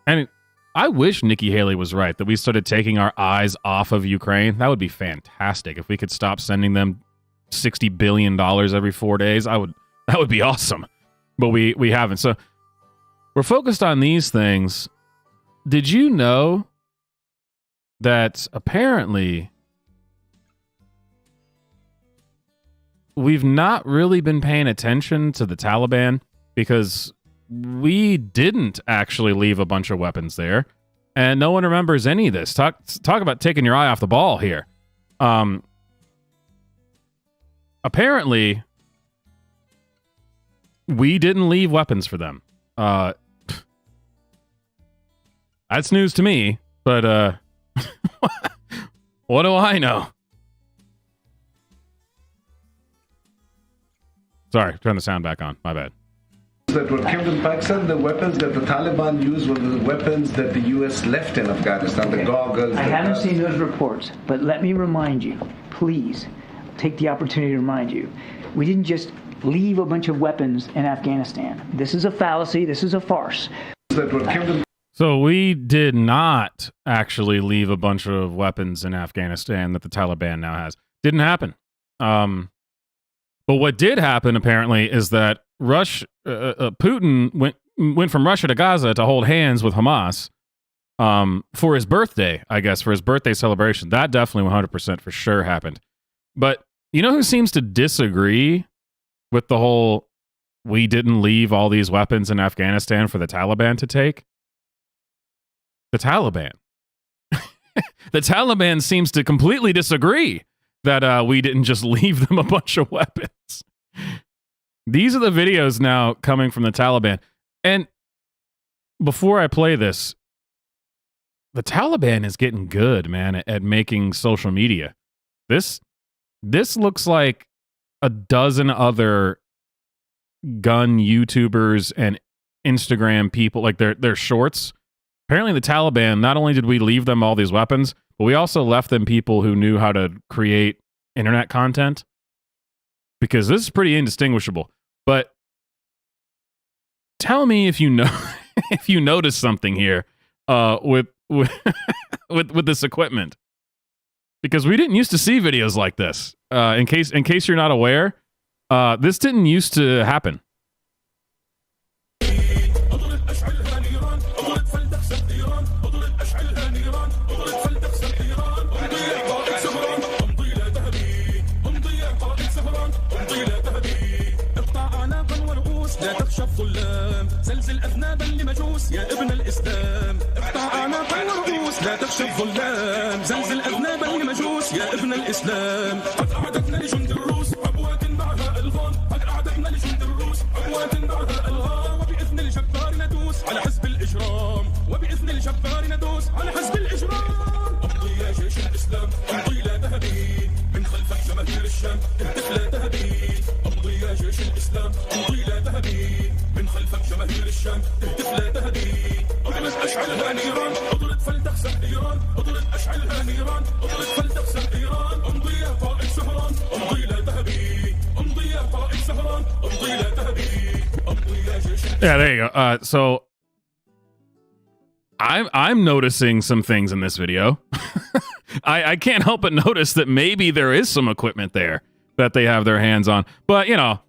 and I wish Nikki Haley was right that we started taking our eyes off of Ukraine. That would be fantastic if we could stop sending them $60 billion every 4 days. That would be awesome. But we haven't. So we're focused on these things. Did you know that apparently we've not really been paying attention to the Taliban because we didn't actually leave a bunch of weapons there, and no one remembers any of this. Talk about taking your eye off the ball here. Apparently, we didn't leave weapons for them. That's news to me, but what do I know? Sorry, turn the sound back on. My bad. That were killed in Pakistan, the weapons that the Taliban used were the weapons that the U.S. left in Afghanistan, the goggles. I haven't seen those reports, but let me remind you, please, take the opportunity to remind you, we didn't just leave a bunch of weapons in Afghanistan. This is a fallacy. This is a farce. That were killed in So we did not actually leave a bunch of weapons in Afghanistan that the Taliban now has. Didn't happen. But what did happen, apparently, is that Putin went from Russia to Gaza to hold hands with Hamas. for his birthday, I guess, for his birthday celebration. That definitely 100% for sure happened. But you know who seems to disagree with the whole we didn't leave all these weapons in Afghanistan for the Taliban to take? The Taliban. The Taliban seems to completely disagree that we didn't just leave them a bunch of weapons. These are the videos now coming from the Taliban. And before I play this, the Taliban is getting good, man, at making social media. This looks like a dozen other gun YouTubers and Instagram people, like their shorts. Apparently the Taliban, not only did we leave them all these weapons, but we also left them people who knew how to create internet content, because this is pretty indistinguishable. But tell me if you know if you notice something here with this equipment, because we didn't used to see videos like this. In case you're not aware, this didn't used to happen. لا تخشى الظلام زلزل أذنابا لمجوس يا ابن الإسلام اقطع أعناقا ورؤوس لا تخشى الظلام زلزل أذنابا لمجوس يا ابن الإسلام قد أعددنا لجند الروس عبوات بعدها ألغام قد أعددنا لجند الروس عبوات بعدها ألغام وبإذن الجبار ندوس على حزب الإجرام وبإذن الجبار ندوس على حزب الإجرام امضي يا جيش الإسلام امضي لا تهدي من خلفك جماهير الشام اهتف لا تهدي امضي يا جيش الإسلام امضي لا تهدي من خلفك جماهير الشام اهتف لا تهدي اضرب اشعلها نيران اضرب فلتخسف ايران اضرب اشعلها نيران اضرب فلتخسف ايران امضي يا طائر سهران امضي لا تهدي امضي يا طائر سهران امضي لا تهدي امضي يا جيش. Yeah, there you go. So I'm noticing some things in this video. I can't help but notice that maybe there is some equipment there that they have their hands on. But, you know,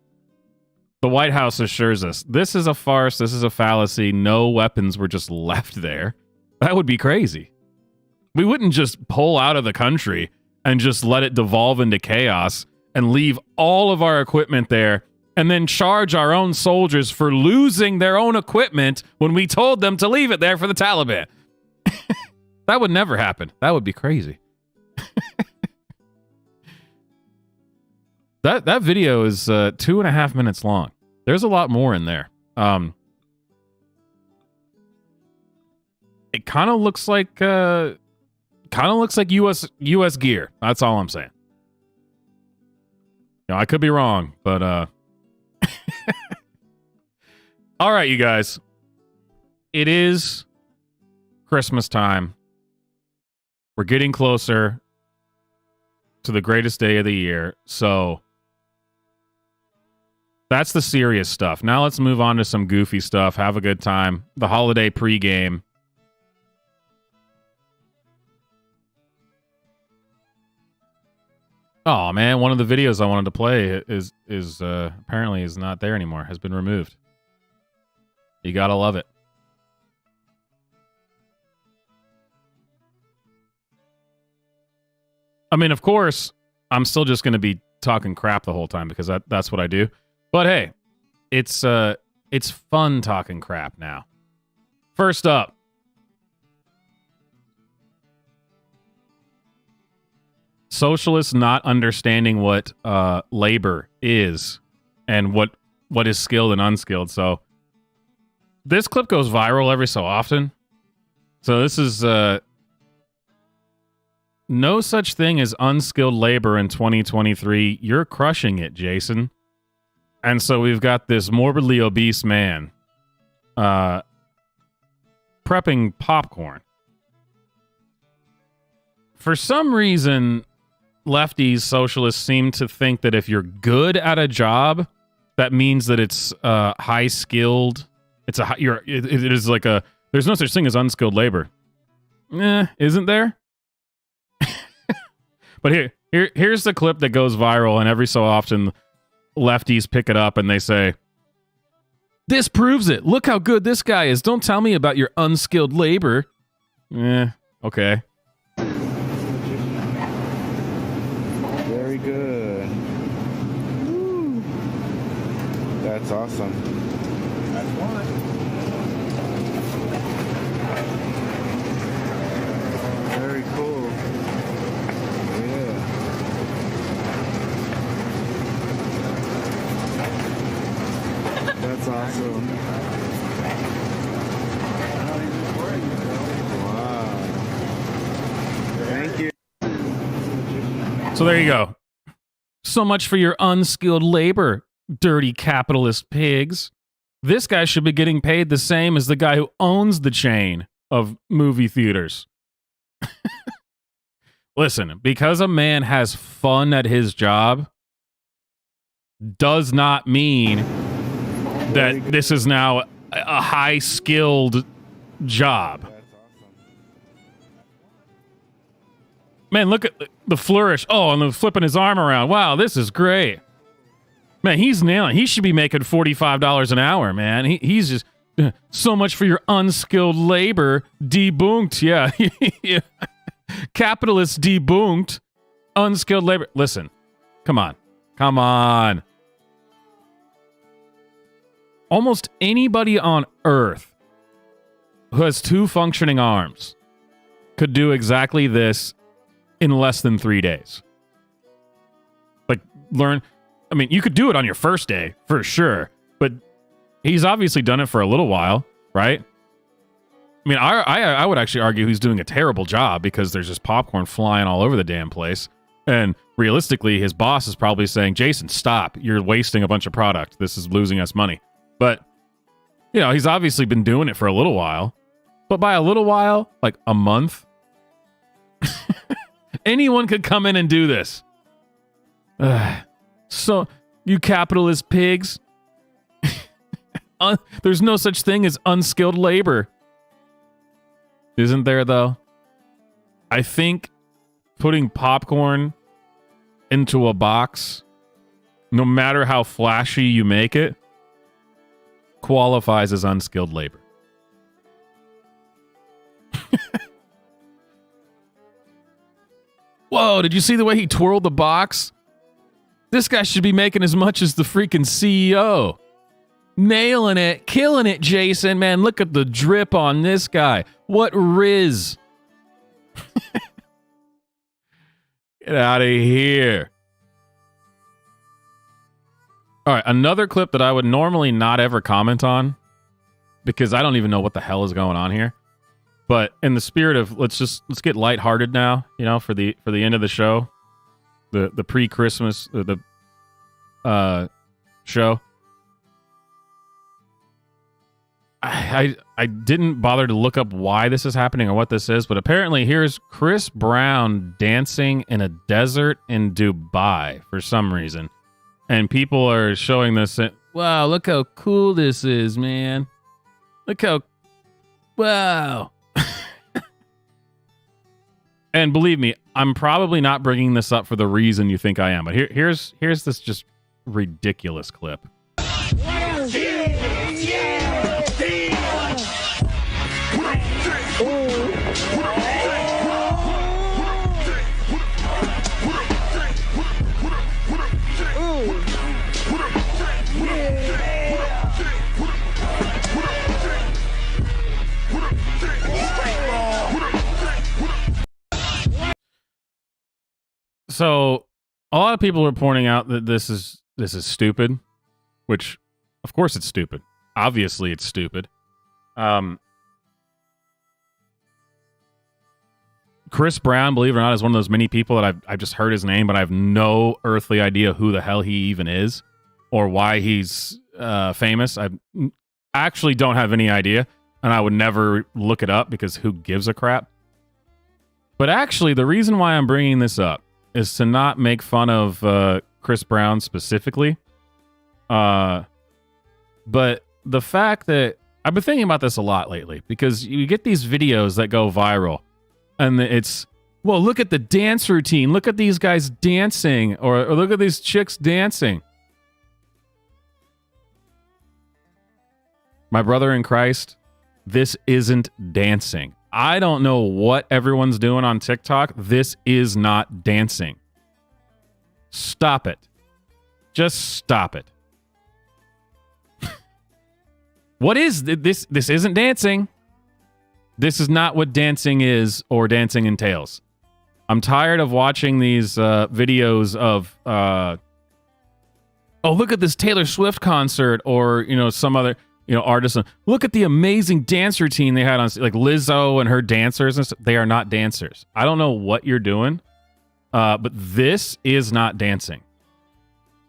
the White House assures us this is a farce. This is a fallacy. No weapons were just left there. That would be crazy. We wouldn't just pull out of the country and just let it devolve into chaos and leave all of our equipment there and then charge our own soldiers for losing their own equipment when we told them to leave it there for the Taliban. That would never happen. That would be crazy. That video is 2.5 minutes long. There's a lot more in there. It kind of looks like US gear. That's all I'm saying. You know, I could be wrong, but all right, you guys. It is Christmas time. We're getting closer to the greatest day of the year. So that's the serious stuff. Now let's move on to some goofy stuff. Have a good time. The holiday pregame. Oh man, one of the videos I wanted to play is apparently is not there anymore. Has been removed. You gotta love it. I mean, of course, I'm still just going to be talking crap the whole time because that's what I do. But hey, it's fun talking crap now. First up, socialists not understanding what labor is and what is skilled and unskilled. So this clip goes viral every so often. So this is no such thing as unskilled labor in 2023. You're crushing it, Jason. And so we've got this morbidly obese man prepping popcorn. For some reason, lefties, socialists seem to think that if you're good at a job, that means that it's high skilled. It is like a, there's no such thing as unskilled labor. Isn't there? But here's the clip that goes viral, and every so often lefties pick it up and they say, "This proves it. Look how good this guy is. Don't tell me about your unskilled labor. Okay. Very good. Woo. That's awesome. That's one. Very cool. Yeah. That's awesome. Wow. Thank you. So there you go. So much for your unskilled labor, dirty capitalist pigs. This guy should be getting paid the same as the guy who owns the chain of movie theaters. Listen, because a man has fun at his job does not mean that this is now a high-skilled job. Man, look at the flourish. Oh, and the flipping his arm around. Wow, this is great. Man, he's nailing. He should be making $45 an hour, man. He's just so much for your unskilled labor. Debunked. Yeah. Yeah. Capitalist debunked. Unskilled labor. Listen, come on. Come on. Almost anybody on Earth who has 2 functioning arms could do exactly this in less than 3 days. Like, learn. I mean, you could do it on your first day, for sure. But he's obviously done it for a little while, right? I mean, I would actually argue he's doing a terrible job because there's just popcorn flying all over the damn place. And realistically, his boss is probably saying, Jason, stop. You're wasting a bunch of product. This is losing us money. But, you know, he's obviously been doing it for a little while. But by a little while, like a month, anyone could come in and do this. So, you capitalist pigs. There's no such thing as unskilled labor. Isn't there, though? I think putting popcorn into a box, no matter how flashy you make it, qualifies as unskilled labor. Whoa, did you see the way he twirled the box? This guy should be making as much as the freaking CEO. Nailing it, killing it, Jason. Man, look at the drip on this guy. What riz. Get out of here. All right, another clip that I would normally not ever comment on because I don't even know what the hell is going on here. But in the spirit of let's get lighthearted now, you know, for the end of the show, the pre-Christmas show. I didn't bother to look up why this is happening or what this is, but apparently here's Chris Brown dancing in a desert in Dubai for some reason. And people are showing this. Wow, look how cool this is, man. Look how... Wow. And believe me, I'm probably not bringing this up for the reason you think I am. But here's this just ridiculous clip. So a lot of people are pointing out that this is stupid, which of course it's stupid. Obviously it's stupid. Chris Brown, believe it or not, is one of those many people that I've just heard his name, but I have no earthly idea who the hell he even is or why he's famous. I actually don't have any idea, and I would never look it up because who gives a crap? But actually, the reason why I'm bringing this up is to not make fun of Chris Brown specifically. But the fact that I've been thinking about this a lot lately because you get these videos that go viral and it's, well, look at the dance routine. Look at these guys dancing or look at these chicks dancing. My brother in Christ, this isn't dancing. I don't know what everyone's doing on TikTok. This is not dancing. Stop it. Just stop it. What is this? This isn't dancing. This is not what dancing is or dancing entails. I'm tired of watching these videos of, oh, look at this Taylor Swift concert, or, you know, some other, you know, artist. Look at the amazing dance routine they had on, like Lizzo and her dancers and stuff. They are not dancers. I don't know what you're doing, but this is not dancing.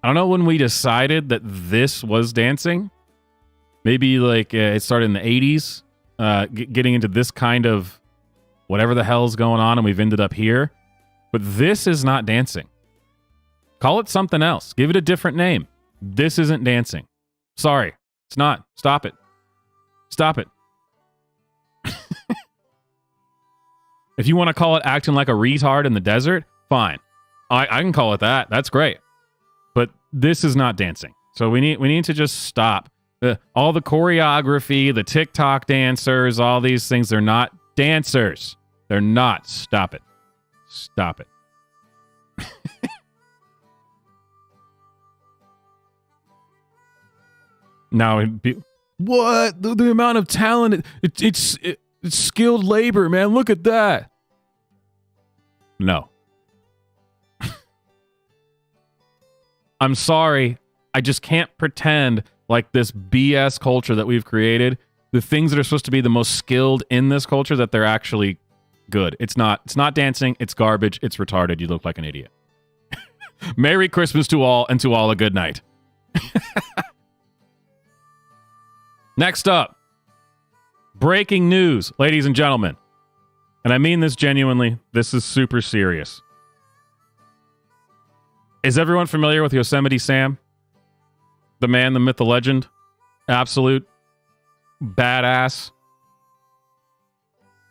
I don't know when we decided that this was dancing. Maybe like it started in the 80s, getting into this kind of whatever the hell's going on, and we've ended up here. But this is not dancing. Call it something else. Give it a different name. This isn't dancing. Sorry. It's not. Stop it. Stop it. If you want to call it acting like a retard in the desert, fine. I can call it that. That's great. But this is not dancing. So we need to just stop. All the choreography, the TikTok dancers, all these things, they're not dancers. They're not. Stop it. Stop it. Now, what? The amount of talent, it's skilled labor, man. Look at that. No. I'm sorry. I just can't pretend like this BS culture that we've created, the things that are supposed to be the most skilled in this culture, that they're actually good. It's not. It's not dancing. It's garbage. It's retarded. You look like an idiot. Merry Christmas to all, and to all a good night. Next up, breaking news, ladies and gentlemen. And I mean this genuinely. This is super serious. Is everyone familiar with Yosemite Sam? The man, the myth, the legend. Absolute badass.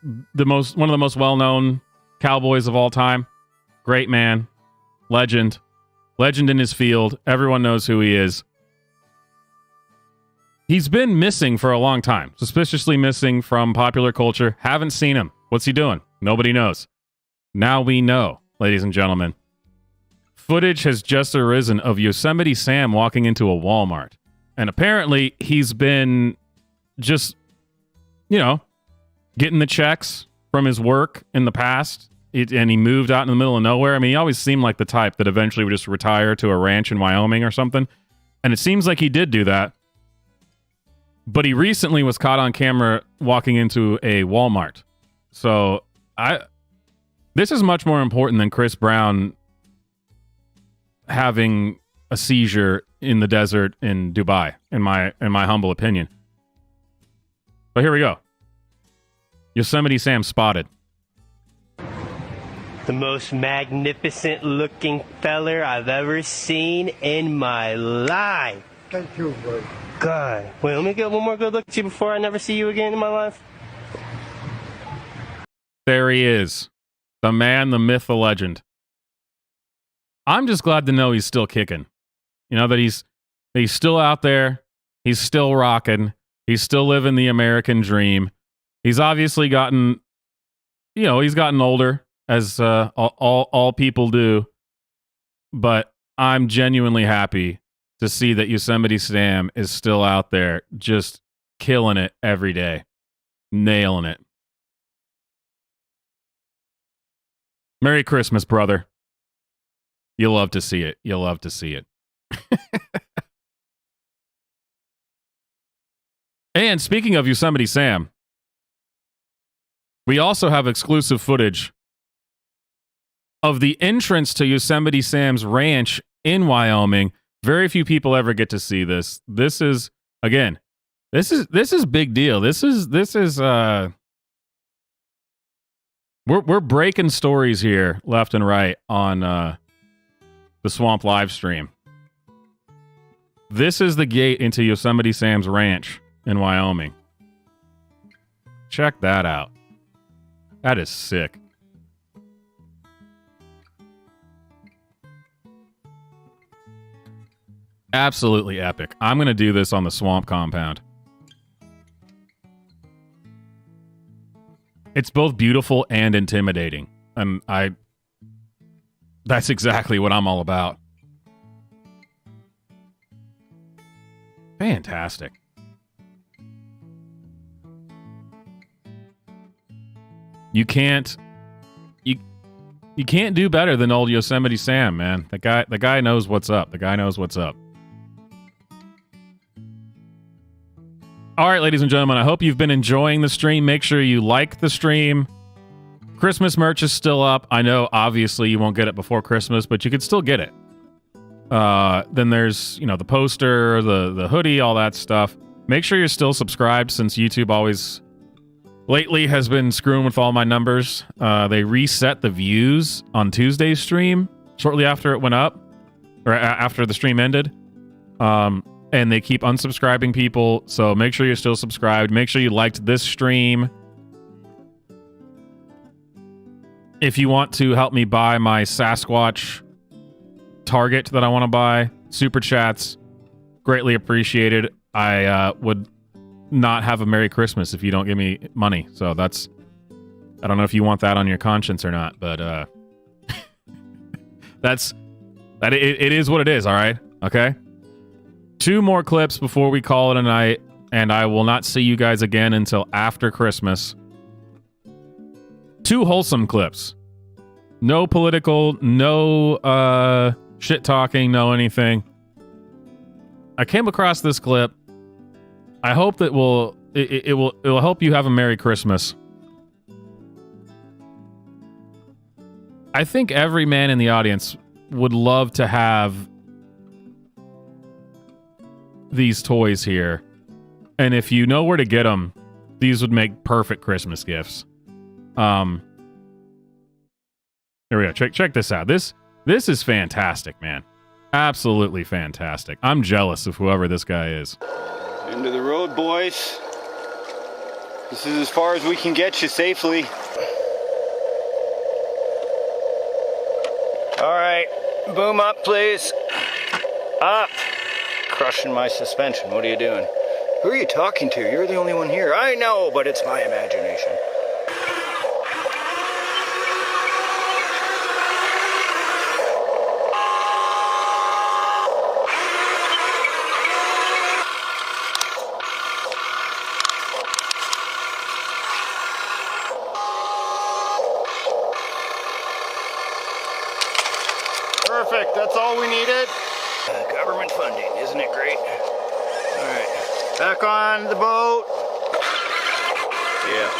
One of the most well-known cowboys of all time. Great man. Legend. Legend in his field. Everyone knows who he is. He's been missing for a long time. Suspiciously missing from popular culture. Haven't seen him. What's he doing? Nobody knows. Now we know, ladies and gentlemen. Footage has just arisen of Yosemite Sam walking into a Walmart. And apparently he's been just, you know, getting the checks from his work in the past. And he moved out in the middle of nowhere. I mean, he always seemed like the type that eventually would just retire to a ranch in Wyoming or something. And it seems like he did do that. But he recently was caught on camera walking into a Walmart. So this is much more important than Chris Brown having a seizure in the desert in Dubai, in my humble opinion. But here we go. Yosemite Sam spotted. The most magnificent looking feller I've ever seen in my life. Thank you, bro. God. Wait, let me get one more good look at you before I never see you again in my life. There he is. The man, the myth, the legend. I'm just glad to know he's still kicking. You know, that he's still out there. He's still rocking. He's still living the American dream. He's obviously gotten, you know, he's gotten older, as all people do. But I'm genuinely happy to see that Yosemite Sam is still out there, just killing it every day. Nailing it. Merry Christmas, brother. You'll love to see it. You'll love to see it. And speaking of Yosemite Sam, we also have exclusive footage of the entrance to Yosemite Sam's ranch in Wyoming. Very few people ever get to see this. This is, again, this is big deal. This is we're breaking stories here left and right on the Swamp live stream. This is the gate into Yosemite Sam's ranch in Wyoming. Check that out. That is sick. Absolutely epic. I'm going to do this on the Swamp compound. It's both beautiful and intimidating. And that's exactly what I'm all about. Fantastic. You can't do better than old Yosemite Sam, man. The guy knows what's up. The guy knows what's up. All right, ladies and gentlemen, I hope you've been enjoying the stream. Make sure you like the stream. Christmas merch is still up. I know, obviously, you won't get it before Christmas, but you could still get it. Then there's, the poster, the hoodie, all that stuff. Make sure you're still subscribed, since YouTube always lately has been screwing with all my numbers. They reset the views on Tuesday's stream shortly after it went up, or after the stream ended. And they keep unsubscribing people, so make sure you're still subscribed. Make sure you liked this stream. If you want to help me buy my Sasquatch target that I want to buy, super chats, greatly appreciated. I would not have a Merry Christmas if you don't give me money. So that's, I don't know if you want that on your conscience or not, but it is what it is, all right? Okay? 2 more clips before we call it a night, and I will not see you guys again until after Christmas. 2 wholesome clips. No political, no shit talking, no anything. I came across this clip. I hope that it will help you have a Merry Christmas. I think every man in the audience would love to have these toys here. And if you know where to get them, these would make perfect Christmas gifts. Here we go. Check this out. This is fantastic, man. Absolutely fantastic. I'm jealous of whoever this guy is. End of the road, boys. This is as far as we can get you safely. All right, boom up, please. Up. Crushing my suspension. What are you doing? Who are you talking to? You're the only one here. I know, but it's my imagination. Perfect, that's all we needed. Government funding, isn't it great? All right, back on the boat. Yeah.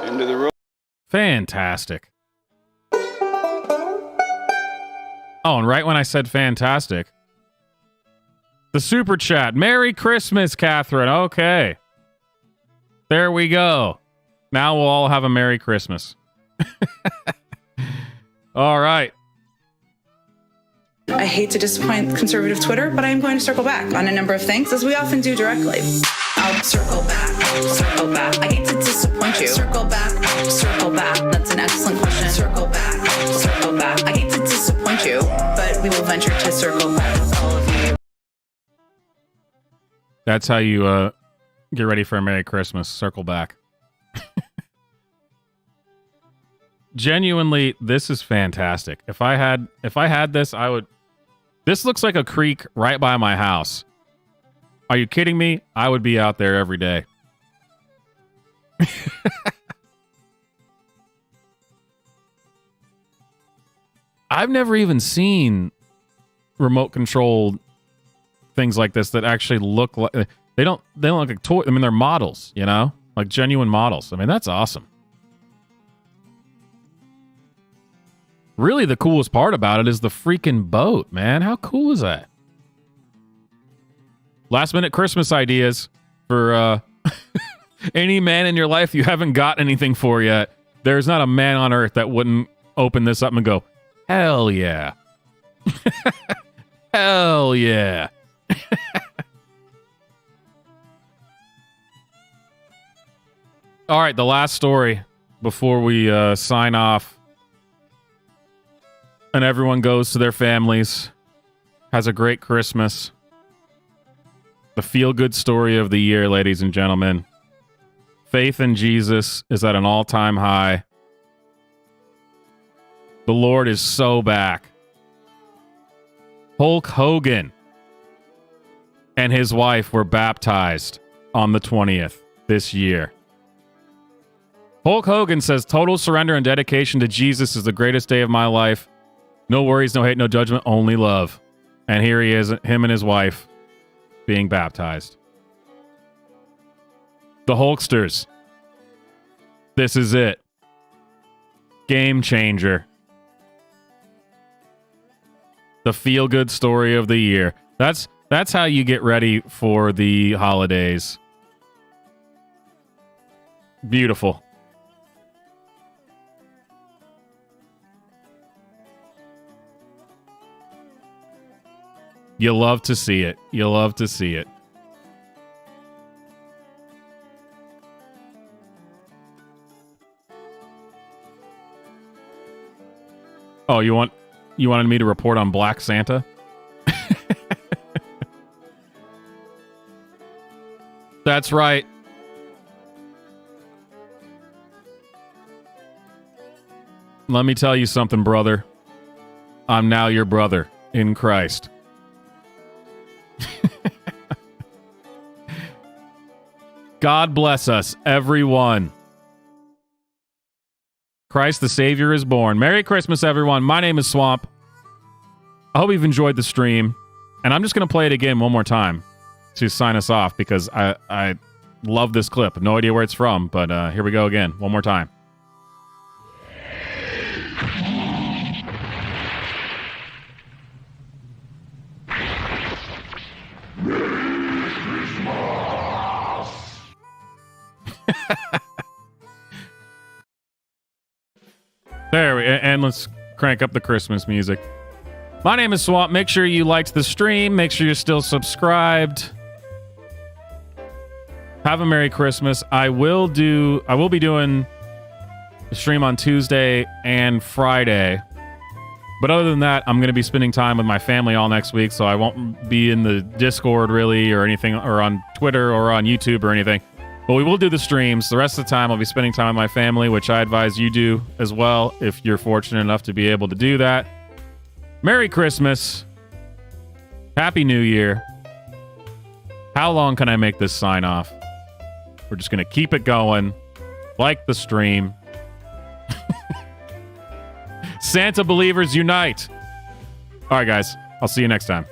Into the road. Fantastic. Oh, and right when I said fantastic, the super chat. Merry Christmas, Catherine. Okay. There we go. Now we'll all have a Merry Christmas. All right. I hate to disappoint conservative Twitter, but I am going to circle back on a number of things, as we often do directly. I'll circle back, circle back. I hate to disappoint you. Circle back, circle back. That's an excellent question. Circle back, circle back. I hate to disappoint you, but we will venture to circle back with all of you. That's how you get ready for a Merry Christmas. Circle back. Genuinely, this is fantastic. If I had this, I would. This looks like a creek right by my house. Are you kidding me? I would be out there every day. I've never even seen remote controlled things like this that actually look like they don't look like toy. I mean, they're models, like genuine models. I mean, that's awesome. Really, the coolest part about it is the freaking boat, man. How cool is that? Last minute Christmas ideas for any man in your life you haven't got anything for yet. There's not a man on earth that wouldn't open this up and go, hell yeah. Hell yeah. All right, the last story before we sign off. And everyone goes to their families, has a great Christmas. The feel-good story of the year, ladies and gentlemen. Faith in Jesus is at an all-time high. The Lord is so back. Hulk Hogan and his wife were baptized on the 20th this year. Hulk Hogan says, total surrender and dedication to Jesus is the greatest day of my life. No worries, no hate, no judgment, only love. And here he is, him and his wife, being baptized. The Hulksters. This is it. Game changer. The feel-good story of the year. That's how you get ready for the holidays. Beautiful. You love to see it. You love to see it. Oh, you wanted me to report on Black Santa? That's right. Let me tell you something, brother. I'm now your brother in Christ. God bless us, everyone. Christ the Savior is born. Merry Christmas, everyone. My name is Swamp. I hope you've enjoyed the stream. And I'm just going to play it again one more time to sign us off because I love this clip. No idea where it's from, but here we go again. One more time. There we and let's crank up the Christmas music. My name is Swamp. Make sure you liked the stream. Make sure you're still subscribed. Have a Merry Christmas. I will be doing a stream on Tuesday and Friday. But other than that, I'm going to be spending time with my family all next week, so I won't be in the Discord really or anything, or on Twitter or on YouTube or anything. But we will do the streams. The rest of the time, I'll be spending time with my family, which I advise you do as well if you're fortunate enough to be able to do that. Merry Christmas. Happy New Year. How long can I make this sign off? We're just going to keep it going. Like the stream. Santa believers unite. All right, guys. I'll see you next time.